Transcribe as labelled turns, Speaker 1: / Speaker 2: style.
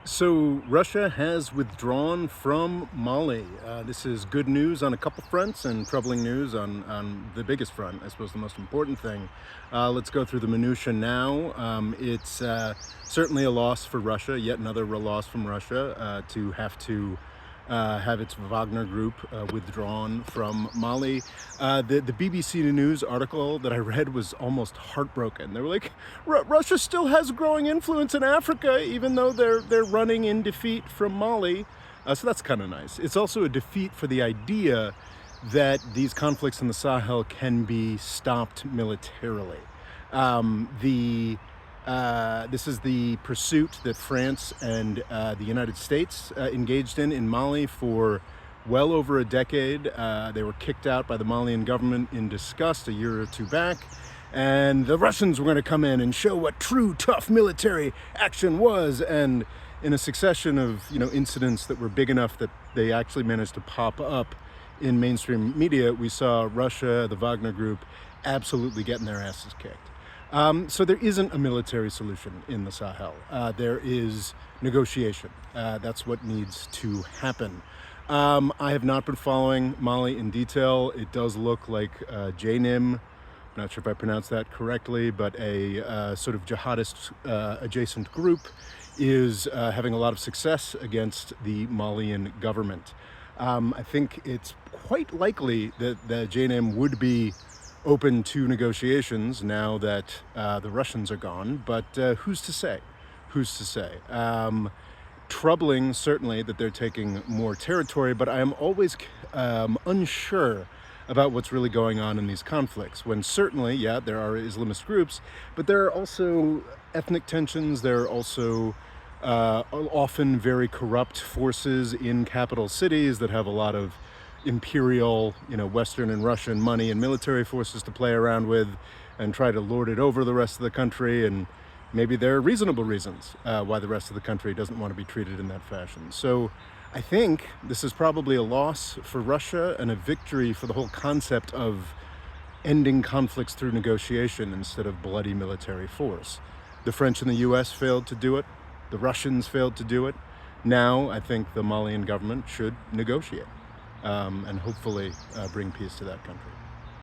Speaker 1: So Russia has withdrawn from Mali. This is good news on a couple fronts and troubling news on the biggest front, I suppose the most important thing. Let's go through the minutiae now. It's certainly a loss for Russia, yet another loss from Russia to have its Wagner group withdrawn from Mali. The BBC News article that I read was almost heartbroken. They were like, Russia still has growing influence in Africa, even though they're running in defeat from Mali. So that's kind of nice. It's also a defeat for the idea that these conflicts in the Sahel can be stopped militarily. This is the pursuit that France and the United States engaged in Mali for well over a decade. They were kicked out by the Malian government in disgust a year or two back. And the Russians were going to come in and show what true tough military action was. And in a succession of incidents that were big enough that they actually managed to pop up in mainstream media, we saw Russia, the Wagner group, absolutely getting their asses kicked. So there isn't a military solution in the Sahel. There is negotiation. That's what needs to happen. I have not been following Mali in detail. It does look like JNIM, I'm not sure if I pronounced that correctly, but a sort of jihadist adjacent group is having a lot of success against the Malian government. I think it's quite likely that the JNIM would be open to negotiations now that the Russians are gone, but who's to say? Who's to say? Troubling, certainly, that they're taking more territory, but I am always unsure about what's really going on in these conflicts, when certainly, yeah, there are Islamist groups, but there are also ethnic tensions, there are also often very corrupt forces in capital cities that have a lot of imperial, Western and Russian money and military forces to play around with and try to lord it over the rest of the country. And maybe there are reasonable reasons why the rest of the country doesn't want to be treated in that fashion. So I think this is probably a loss for Russia and a victory for the whole concept of ending conflicts through negotiation instead of bloody military force. The French and the US failed to do it. The Russians failed to do it. Now I think the Malian government should negotiate and hopefully bring peace to that country.